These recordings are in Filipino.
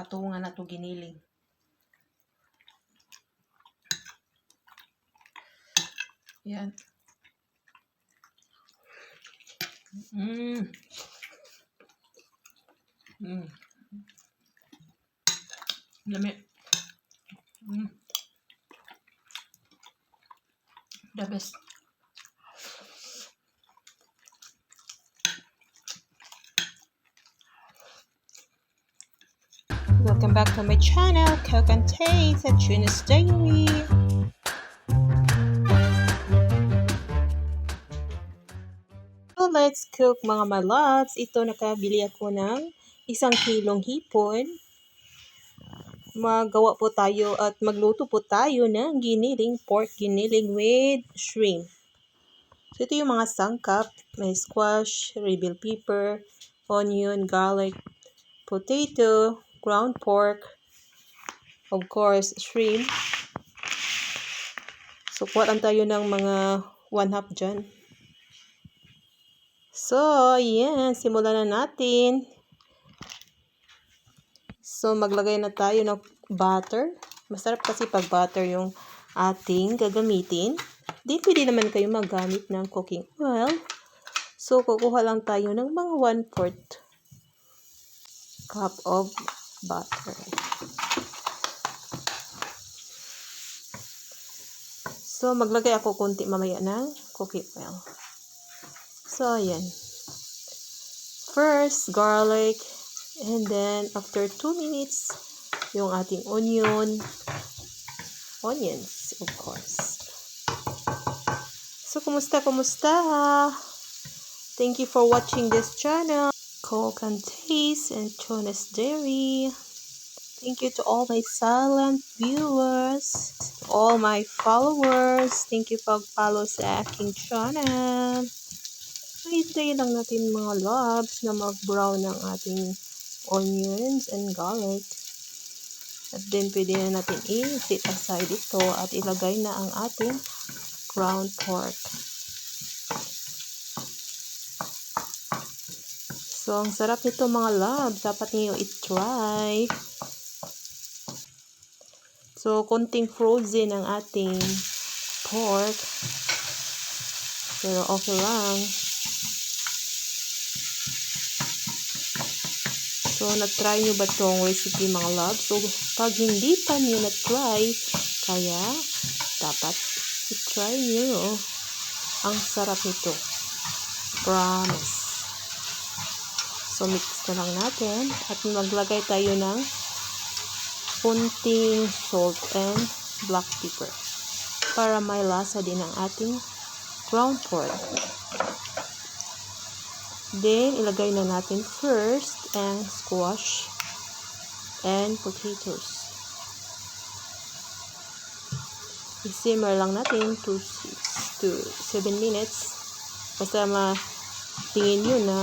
Patungan na to giniling. Yan. Lami. The best. Welcome back to my channel, Cook and Taste at Tunis Daily. So let's cook mga my loves. Ito nakabili ako ng 1 kilong hipon. Magawa po tayo at magluto po tayo ng giniling, pork giniling with shrimp. So ito yung mga sangkap. May squash, red bell pepper, onion, garlic, potato, ground pork, of course, shrimp. So, kuha lang tayo ng mga 1/2 dyan. So, yan. Simulan na natin. So, maglagay na tayo ng butter. Masarap kasi pag butter yung ating gagamitin. Di pwede naman kayo magamit ng cooking oil. So, kukuha lang tayo ng mga 1/4 cup of butter. So, maglagay ako konti mamaya ng cooking oil. So, ayan. First, garlic. And then, after 2 minutes, yung ating onions, of course. So, kumusta? Thank you for watching this channel, Cook and Taste and Tunis Dairy. Thank you to all my silent viewers, to all my followers. Thank you for follow sa aking channel. Hintayin lang natin mga loves na mag-brown ng ating onions and garlic. At then, pwede na natin i-set aside ito at ilagay na ang ating ground pork. So, ang sarap nito mga loves. Dapat niyo i-try. So, konting frozen ang ating pork. Pero okay lang. So, na-try nyo ba itong recipe mga loves? So, pag hindi pa nyo na-try, kaya dapat i-try nyo. Ang sarap nito. Promise. So, mix na lang natin. At maglagay tayo ng kunting salt and black pepper para may lasa din ang ating ground pork. Then, ilagay na natin first ang squash and potatoes. I-simmer lang natin to 7 minutes. Basta matingin nyo na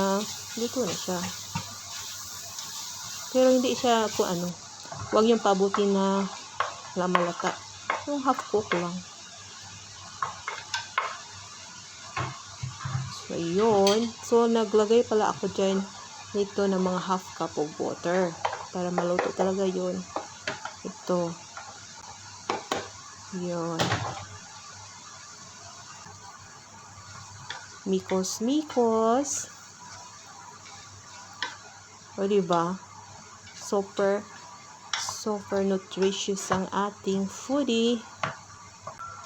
luto na siya. Pero hindi siya kung ano. Huwag yung pabutin na malata. Yung half cook lang. So, yun. So, naglagay pala ako dyan nito ng mga half cup of water. Para maluto talaga yun. Ito. Yun. Mikos. O, diba? Super nutritious ang ating foodie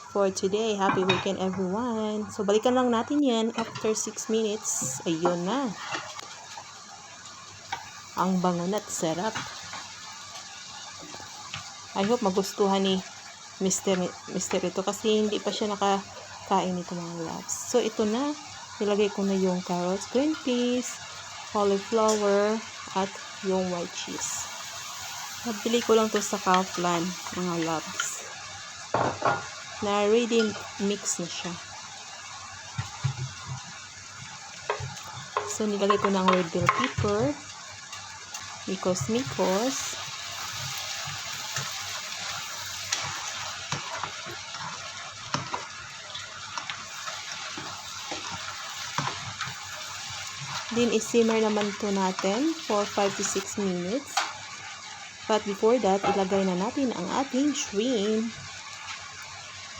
for today. Happy weekend everyone. So, balikan lang natin yan after 6 minutes. Ayun na. Ang bangon at sarap. I hope magustuhan ni Mr. ito kasi hindi pa siya nakakain nito mga loves. So, ito na. Nilagay ko na yung carrots, green peas, cauliflower, at yung white cheese. Nabili ko lang to sa Kaufland, mga loves. Na ready mix na siya. So, nilagay ko ng red bell pepper, mikos. Then, isimmer naman to natin for 5 to 6 minutes. But before that, ilagay na natin ang ating shrimp.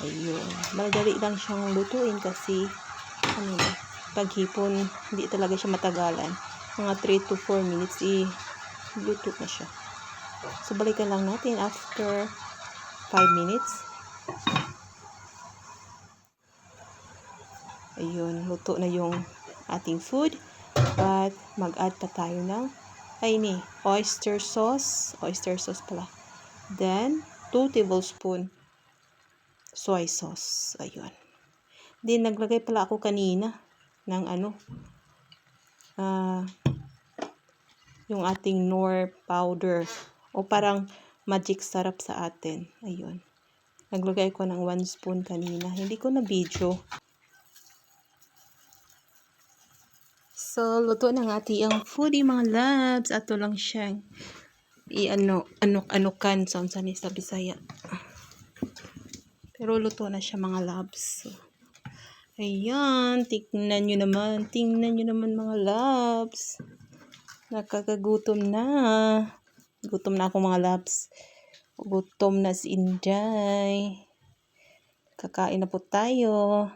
Ayun. Madali lang siyang lutuin kasi pag hipon, hindi talaga siya matagalan. Mga 3 to 4 minutes, luto na siya. So, balikan lang natin after 5 minutes. Ayun, luto na yung ating food. But, mag-add pa tayo ng oyster sauce. Oyster sauce pala. Then, 2 tablespoon soy sauce. Ayun. Then, naglagay pala ako kanina ng yung ating Knorr powder. O parang magic sarap sa atin. Ayun. Naglagay ko ng 1 spoon kanina. Hindi ko na video. So, luto ng ating foodie mga loves. Ato lang siyang anok-anokan sa Bisaya. Pero luto na siya mga loves. So, ayan, tingnan nyo naman mga loves. Nakakagutom na. Gutom na ako mga loves. Gutom na si Inday. Kakain na po tayo.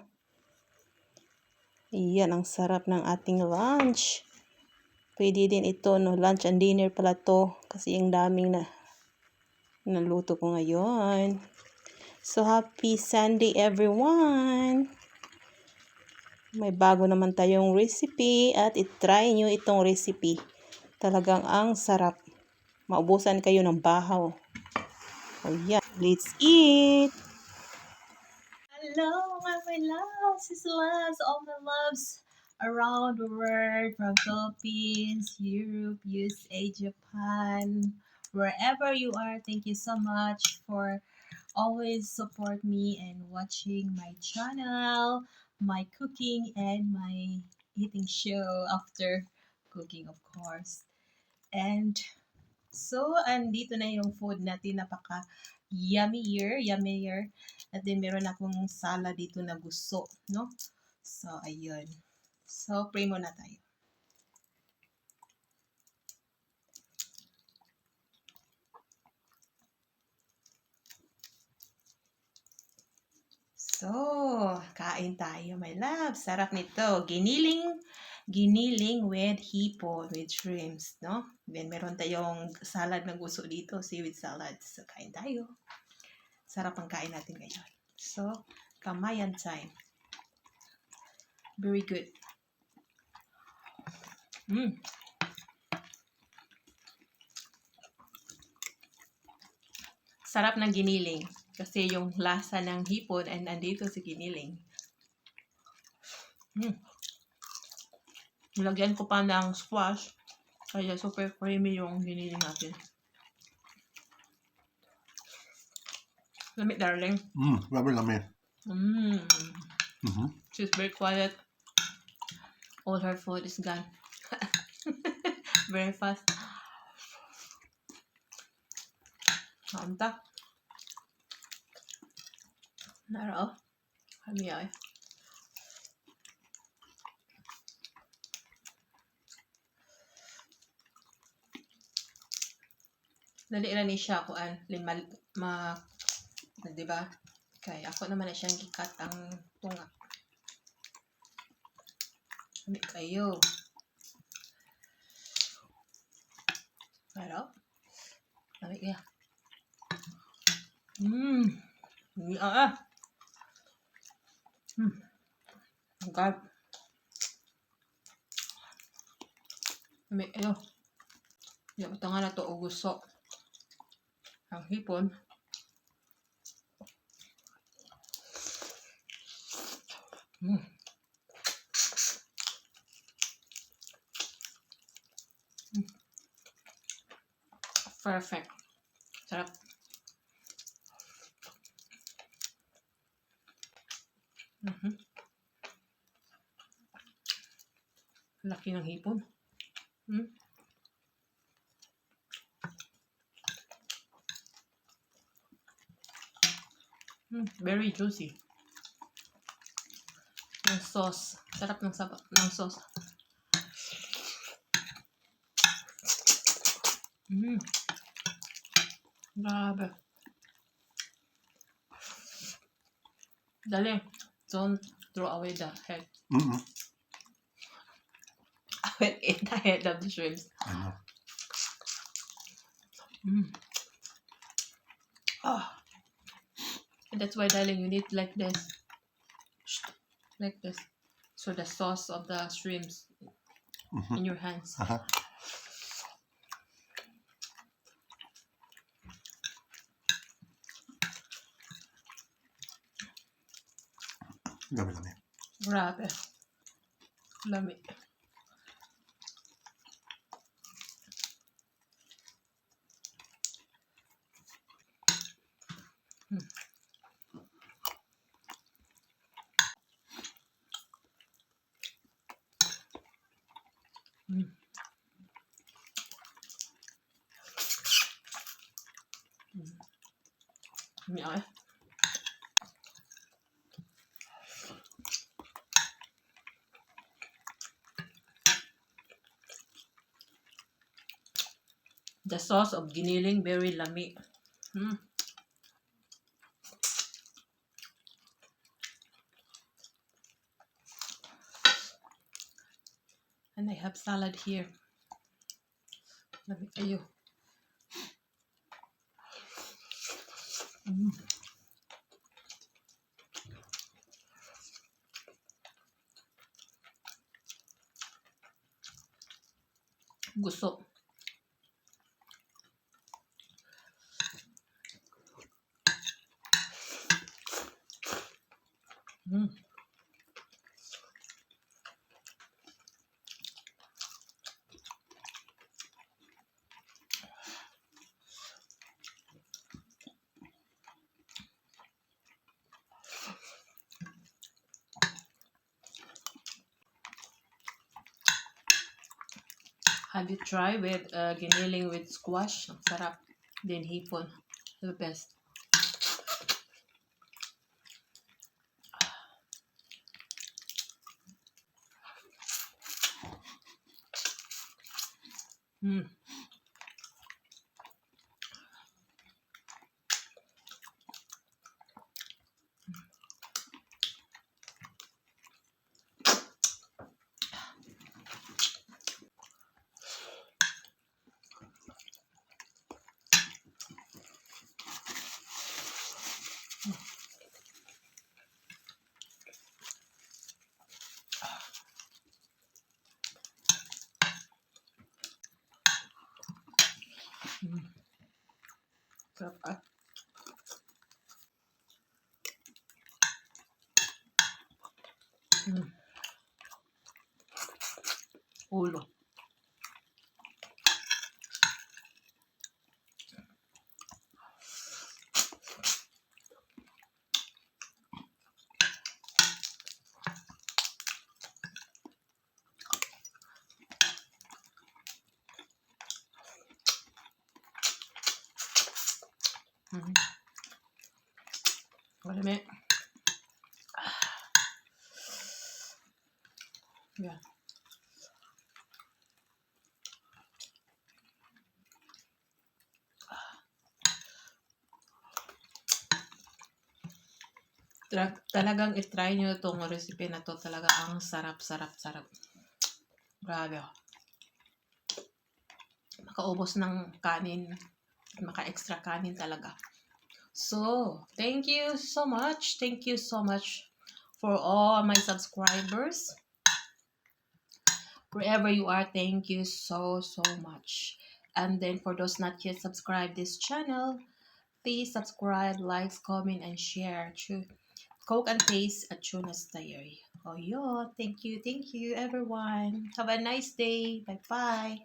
Ayan, ang sarap ng ating lunch. Pwede din ito, lunch and dinner pala to. Kasi yung daming naluto ko ngayon. So, happy Sunday everyone! May bago naman tayong recipe at itry nyo itong recipe. Talagang ang sarap. Maubusan kayo ng bahaw. Oh yeah, let's eat! Hello, my loves, all my loves around the world, from Philippines, Europe, USA, Japan, wherever you are. Thank you so much for always support me and watching my channel, my cooking, and my eating show after cooking, of course. And so, andito na yung food natin, yummier. At then, meron akong salad dito na gusto, no? So, ayun. So, pray muna tayo. So, kain tayo, my love. Sarap nito. Giniling with hipon, with shrimps, no? Then, meron tayong salad na gusto dito, seaweed salad. So, kain tayo. Sarap ang kain natin ngayon. So, kamayan time. Very good. Sarap ng giniling. Kasi yung lasa ng hipon ay nandito sa giniling. Nilagyan ko pa ng squash. Kaya super creamy yung giniling natin. Lamig, darling. Grabe lamig. She's very quiet. All her food is gone. Very fast. Mantap. Naro. Kami ay. Dali na ni siya kuan diba? Kaya ako naman na siyang gikat ang tunga. Kami kayo. Naro. Kami kaya. God. Kami kayo. Yung tanga na to o gusto. Ang hipon. Perfect. Sarap. Laki ng hipon. Very juicy. Yung sauce. Sarap ng sauce. Grabe. Dali. Don't throw away the head. I will eat the head of the shrimps. I know. Oh. And that's why, darling, you need like this. Like this. So the sauce of the shrimps in your hands. Yummy, yummy. Grabe. Lami. Yeah. The sauce of giniling, very lami. And I have salad here. Lami kayo. Gusto. Have you tried with giniling with squash? Ang sarap. Then hipon. The best. Sarap ah. Ulo. Marami. Yeah. Talagang itry nyo itong recipe na to. Talaga ang sarap, sarap, sarap. Grabe. Makaubos ng kanin. Maka-extra kanin talaga. So, thank you so much. Thank you so much for all my subscribers. Wherever you are, thank you so, so much. And then for those not yet subscribed this channel, please subscribe, like, comment, and share. Coke and Taste at Tuna's Diary. Oh, yeah. Thank you, everyone. Have a nice day. Bye-bye.